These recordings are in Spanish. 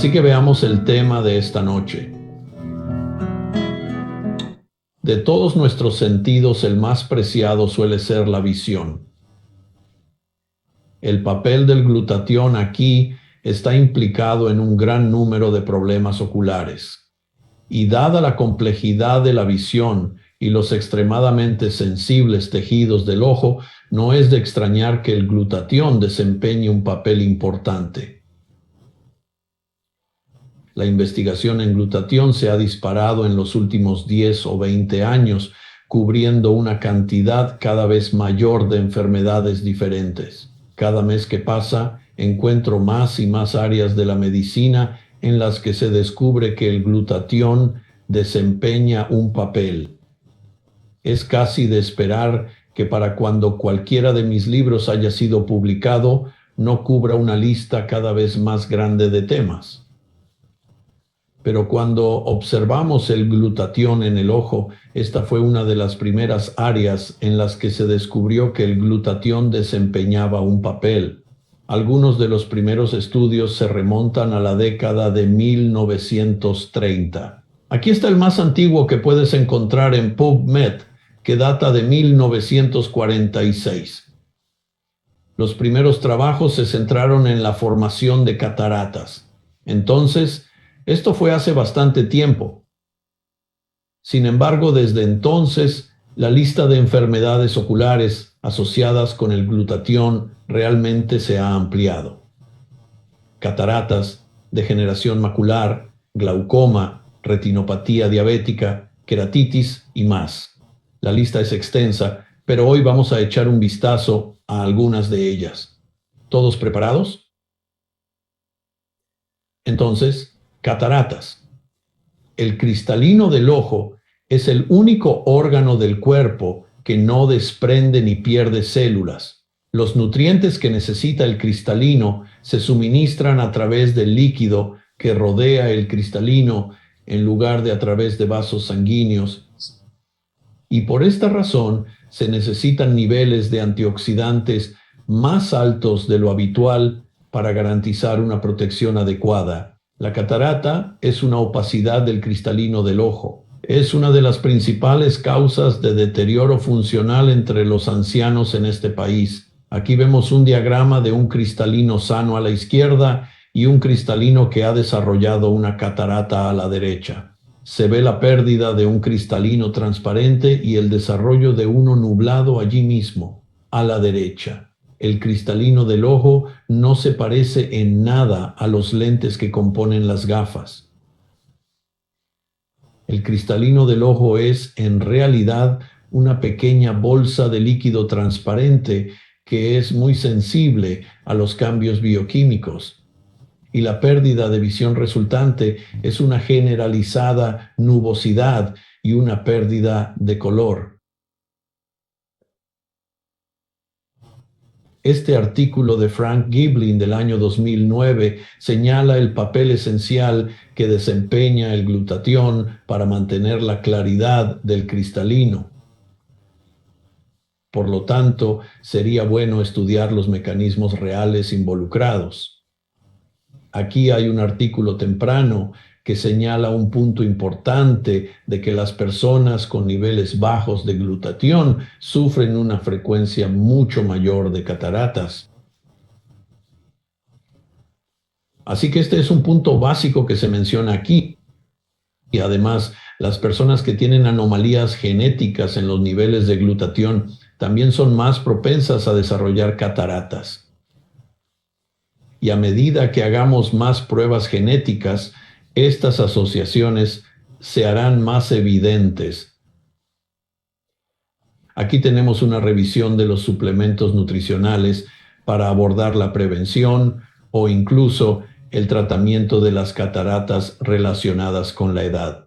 Así que veamos el tema de esta noche. De todos nuestros sentidos, el más preciado suele ser la visión. El papel del glutatión aquí está implicado en un gran número de problemas oculares. Y dada la complejidad de la visión y los extremadamente sensibles tejidos del ojo, no es de extrañar que el glutatión desempeñe un papel importante. La investigación en glutatión se ha disparado en los últimos 10 o 20 años, cubriendo una cantidad cada vez mayor de enfermedades diferentes. Cada mes que pasa, encuentro más y más áreas de la medicina en las que se descubre que el glutatión desempeña un papel. Es casi de esperar que para cuando cualquiera de mis libros haya sido publicado, no cubra una lista cada vez más grande de temas. Pero cuando observamos el glutatión en el ojo, esta fue una de las primeras áreas en las que se descubrió que el glutatión desempeñaba un papel. Algunos de los primeros estudios se remontan a la década de 1930. Aquí está el más antiguo que puedes encontrar en PubMed, que data de 1946. Los primeros trabajos se centraron en la formación de cataratas. Entonces, esto fue hace bastante tiempo. Sin embargo, desde entonces, la lista de enfermedades oculares asociadas con el glutatión realmente se ha ampliado. Cataratas, degeneración macular, glaucoma, retinopatía diabética, queratitis y más. La lista es extensa, pero hoy vamos a echar un vistazo a algunas de ellas. ¿Todos preparados? Entonces, cataratas. El cristalino del ojo es el único órgano del cuerpo que no desprende ni pierde células. Los nutrientes que necesita el cristalino se suministran a través del líquido que rodea el cristalino en lugar de a través de vasos sanguíneos. Y por esta razón se necesitan niveles de antioxidantes más altos de lo habitual para garantizar una protección adecuada. La catarata es una opacidad del cristalino del ojo. Es una de las principales causas de deterioro funcional entre los ancianos en este país. Aquí vemos un diagrama de un cristalino sano a la izquierda y un cristalino que ha desarrollado una catarata a la derecha. Se ve la pérdida de un cristalino transparente y el desarrollo de uno nublado allí mismo, a la derecha. El cristalino del ojo no se parece en nada a los lentes que componen las gafas. El cristalino del ojo es, en realidad, una pequeña bolsa de líquido transparente que es muy sensible a los cambios bioquímicos. Y la pérdida de visión resultante es una generalizada nubosidad y una pérdida de color. Este artículo de Frank Giblin del año 2009 señala el papel esencial que desempeña el glutatión para mantener la claridad del cristalino. Por lo tanto, sería bueno estudiar los mecanismos reales involucrados. Aquí hay un artículo temprano que señala un punto importante de que las personas con niveles bajos de glutatión sufren una frecuencia mucho mayor de cataratas. Así que este es un punto básico que se menciona aquí. Y además, las personas que tienen anomalías genéticas en los niveles de glutatión también son más propensas a desarrollar cataratas. Y a medida que hagamos más pruebas genéticas, estas asociaciones se harán más evidentes. Aquí tenemos una revisión de los suplementos nutricionales para abordar la prevención o incluso el tratamiento de las cataratas relacionadas con la edad.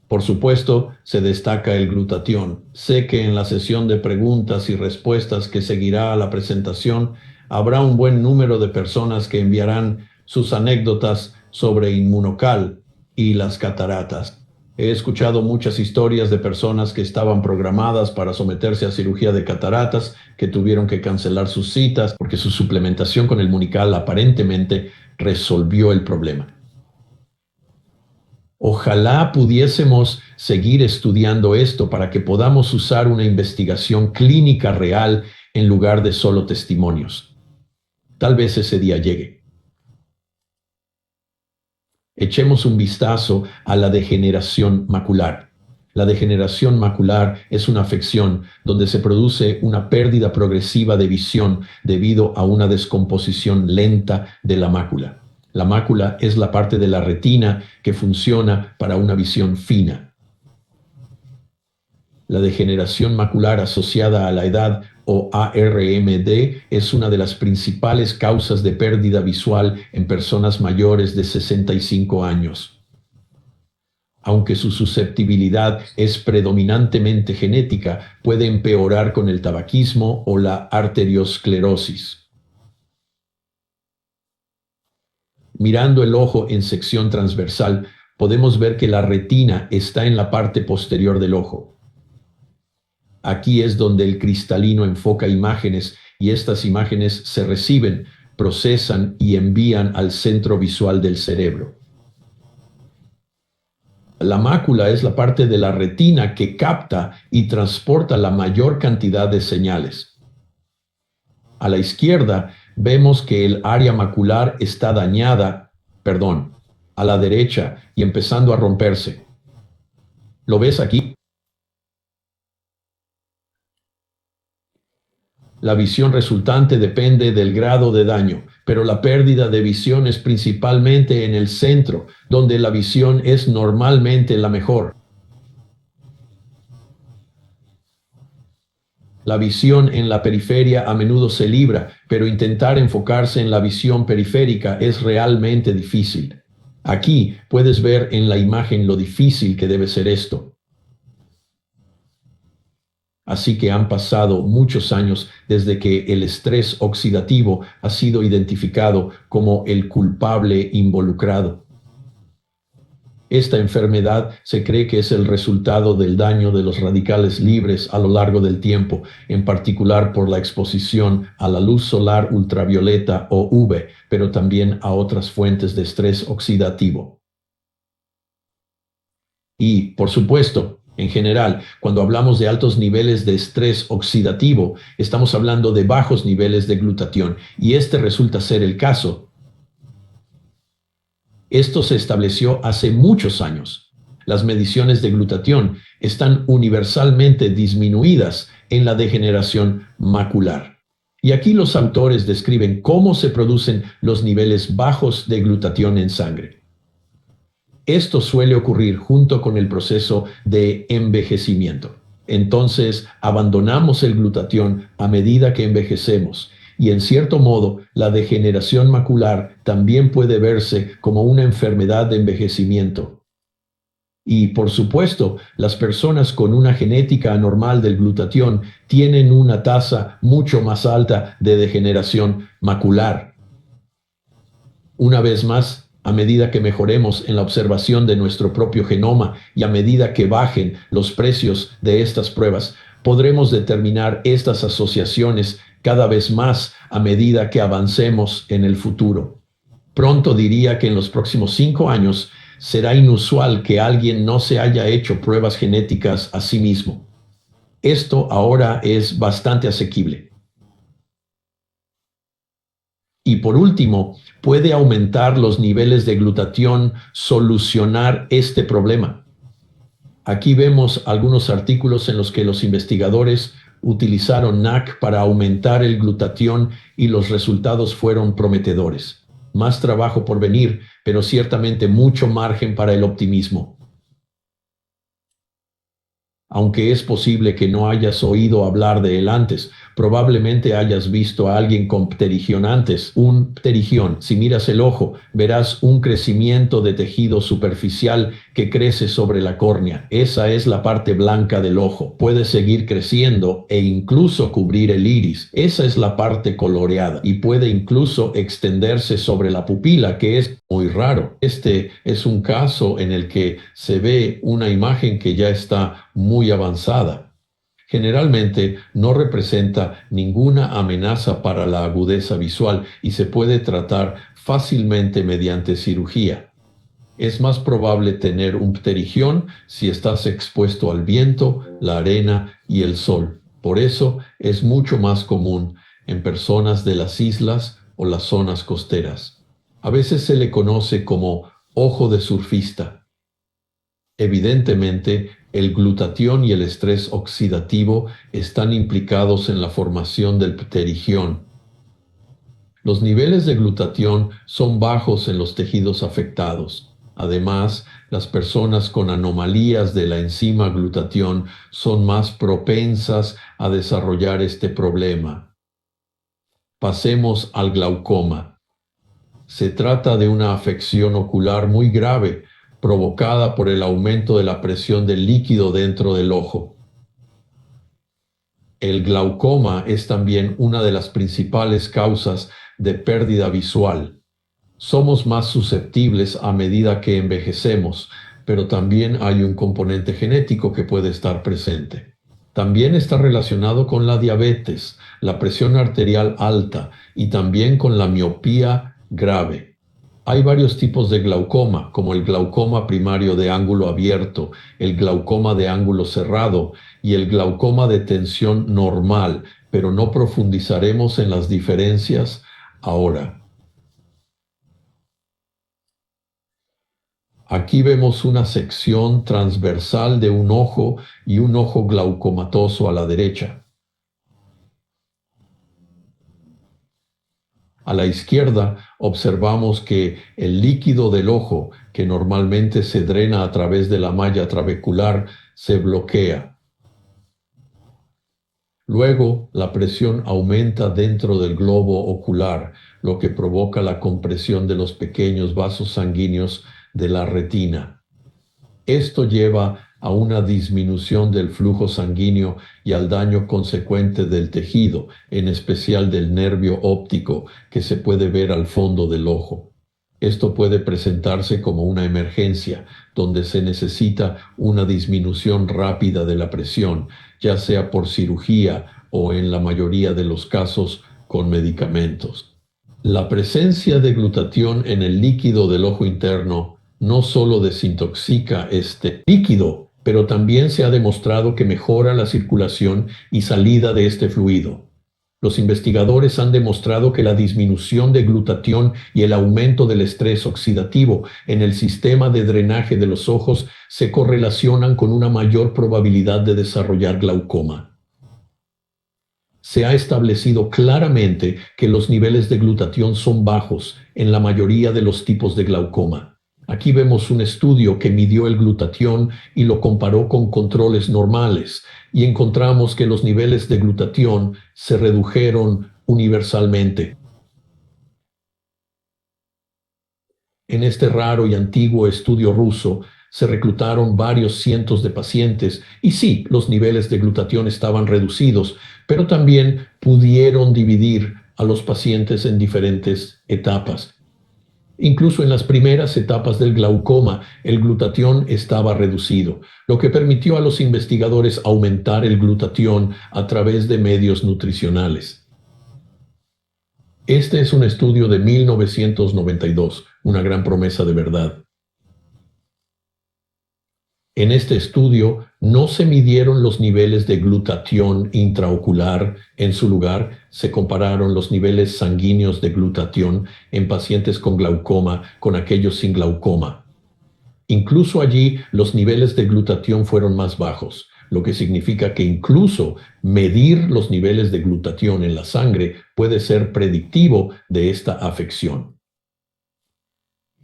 Por supuesto, se destaca el glutatión. Sé que en la sesión de preguntas y respuestas que seguirá a la presentación, habrá un buen número de personas que enviarán sus anécdotas sobre Inmunocal y las cataratas. He escuchado muchas historias de personas que estaban programadas para someterse a cirugía de cataratas, que tuvieron que cancelar sus citas porque su suplementación con el Munical aparentemente resolvió el problema. Ojalá pudiésemos seguir estudiando esto para que podamos usar una investigación clínica real en lugar de solo testimonios. Tal vez ese día llegue. Echemos un vistazo a la degeneración macular. La degeneración macular es una afección donde se produce una pérdida progresiva de visión debido a una descomposición lenta de la mácula. La mácula es la parte de la retina que funciona para una visión fina. La degeneración macular asociada a la edad o ARMD es una de las principales causas de pérdida visual en personas mayores de 65 años. Aunque su susceptibilidad es predominantemente genética, puede empeorar con el tabaquismo o la arteriosclerosis. Mirando el ojo en sección transversal, podemos ver que la retina está en la parte posterior del ojo. Aquí es donde el cristalino enfoca imágenes y estas imágenes se reciben, procesan y envían al centro visual del cerebro. La mácula es la parte de la retina que capta y transporta la mayor cantidad de señales. A la izquierda vemos que el área macular está dañada, a la derecha y empezando a romperse. ¿Lo ves aquí? La visión resultante depende del grado de daño, pero la pérdida de visión es principalmente en el centro, donde la visión es normalmente la mejor. La visión en la periferia a menudo se libra, pero intentar enfocarse en la visión periférica es realmente difícil. Aquí puedes ver en la imagen lo difícil que debe ser esto. Así que han pasado muchos años desde que el estrés oxidativo ha sido identificado como el culpable involucrado. Esta enfermedad se cree que es el resultado del daño de los radicales libres a lo largo del tiempo, en particular por la exposición a la luz solar ultravioleta o UV, pero también a otras fuentes de estrés oxidativo. Y, por supuesto, en general, cuando hablamos de altos niveles de estrés oxidativo, estamos hablando de bajos niveles de glutatión, y este resulta ser el caso. Esto se estableció hace muchos años. Las mediciones de glutatión están universalmente disminuidas en la degeneración macular. Y aquí los autores describen cómo se producen los niveles bajos de glutatión en sangre. Esto suele ocurrir junto con el proceso de envejecimiento. Entonces, abandonamos el glutatión a medida que envejecemos. Y en cierto modo, la degeneración macular también puede verse como una enfermedad de envejecimiento. Y, por supuesto, las personas con una genética anormal del glutatión tienen una tasa mucho más alta de degeneración macular. Una vez más, a medida que mejoremos en la observación de nuestro propio genoma y a medida que bajen los precios de estas pruebas, podremos determinar estas asociaciones cada vez más a medida que avancemos en el futuro. Pronto diría que en los próximos 5 años será inusual que alguien no se haya hecho pruebas genéticas a sí mismo. Esto ahora es bastante asequible. Y por último, puede aumentar los niveles de glutatión, solucionar este problema. Aquí vemos algunos artículos en los que los investigadores utilizaron NAC para aumentar el glutatión y los resultados fueron prometedores. Más trabajo por venir, pero ciertamente mucho margen para el optimismo. Aunque es posible que no hayas oído hablar de él antes, probablemente hayas visto a alguien con pterigión antes. Un pterigión, si miras el ojo, verás un crecimiento de tejido superficial que crece sobre la córnea. Esa es la parte blanca del ojo. Puede seguir creciendo e incluso cubrir el iris. Esa es la parte coloreada y puede incluso extenderse sobre la pupila, que es muy raro. Este es un caso en el que se ve una imagen que ya está muy avanzada. Generalmente no representa ninguna amenaza para la agudeza visual y se puede tratar fácilmente mediante cirugía. Es más probable tener un pterigión si estás expuesto al viento, la arena y el sol. Por eso es mucho más común en personas de las islas o las zonas costeras. A veces se le conoce como ojo de surfista. Evidentemente, el glutatión y el estrés oxidativo están implicados en la formación del pterigión. Los niveles de glutatión son bajos en los tejidos afectados. Además, las personas con anomalías de la enzima glutatión son más propensas a desarrollar este problema. Pasemos al glaucoma. Se trata de una afección ocular muy grave provocada por el aumento de la presión del líquido dentro del ojo. El glaucoma es también una de las principales causas de pérdida visual. Somos más susceptibles a medida que envejecemos, pero también hay un componente genético que puede estar presente. También está relacionado con la diabetes, la presión arterial alta y también con la miopía grave. Hay varios tipos de glaucoma, como el glaucoma primario de ángulo abierto, el glaucoma de ángulo cerrado y el glaucoma de tensión normal, pero no profundizaremos en las diferencias ahora. Aquí vemos una sección transversal de un ojo y un ojo glaucomatoso a la derecha. A la izquierda observamos que el líquido del ojo, que normalmente se drena a través de la malla trabecular, se bloquea. Luego, la presión aumenta dentro del globo ocular, lo que provoca la compresión de los pequeños vasos sanguíneos de la retina. Esto lleva a una disminución del flujo sanguíneo y al daño consecuente del tejido, en especial del nervio óptico, que se puede ver al fondo del ojo. Esto puede presentarse como una emergencia, donde se necesita una disminución rápida de la presión, ya sea por cirugía o, en la mayoría de los casos, con medicamentos. La presencia de glutatión en el líquido del ojo interno no solo desintoxica este líquido, pero también se ha demostrado que mejora la circulación y salida de este fluido. Los investigadores han demostrado que la disminución de glutatión y el aumento del estrés oxidativo en el sistema de drenaje de los ojos se correlacionan con una mayor probabilidad de desarrollar glaucoma. Se ha establecido claramente que los niveles de glutatión son bajos en la mayoría de los tipos de glaucoma. Aquí vemos un estudio que midió el glutatión y lo comparó con controles normales, y encontramos que los niveles de glutatión se redujeron universalmente. En este raro y antiguo estudio ruso, se reclutaron varios cientos de pacientes y sí, los niveles de glutatión estaban reducidos, pero también pudieron dividir a los pacientes en diferentes etapas. Incluso en las primeras etapas del glaucoma, el glutatión estaba reducido, lo que permitió a los investigadores aumentar el glutatión a través de medios nutricionales. Este es un estudio de 1992, una gran promesa de verdad. En este estudio no se midieron los niveles de glutatión intraocular. En su lugar, se compararon los niveles sanguíneos de glutatión en pacientes con glaucoma con aquellos sin glaucoma. Incluso allí, los niveles de glutatión fueron más bajos, lo que significa que incluso medir los niveles de glutatión en la sangre puede ser predictivo de esta afección.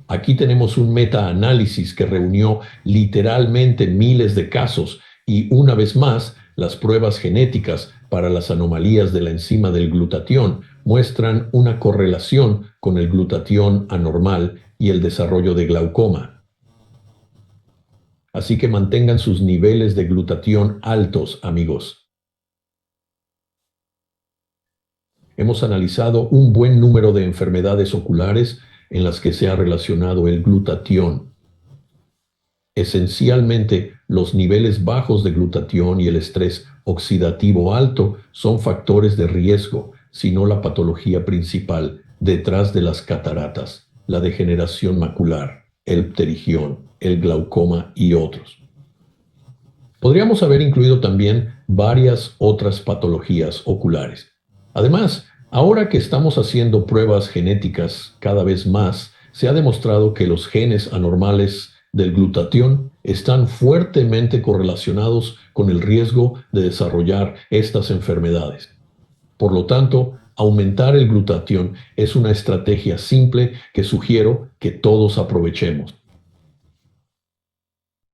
Aquí tenemos un metaanálisis que reunió literalmente miles de casos y, una vez más, las pruebas genéticas para las anomalías de la enzima del glutatión muestran una correlación con el glutatión anormal y el desarrollo de glaucoma. Así que mantengan sus niveles de glutatión altos, amigos. Hemos analizado un buen número de enfermedades oculares en las que se ha relacionado el glutatión. Esencialmente, los niveles bajos de glutatión y el estrés oxidativo alto son factores de riesgo, sino la patología principal detrás de las cataratas, la degeneración macular. el pterigión, el glaucoma y otros. Podríamos haber incluido también varias otras patologías oculares. Además, ahora que estamos haciendo pruebas genéticas cada vez más, se ha demostrado que los genes anormales del glutatión están fuertemente correlacionados con el riesgo de desarrollar estas enfermedades. Por lo tanto, aumentar el glutatión es una estrategia simple que sugiero que todos aprovechemos.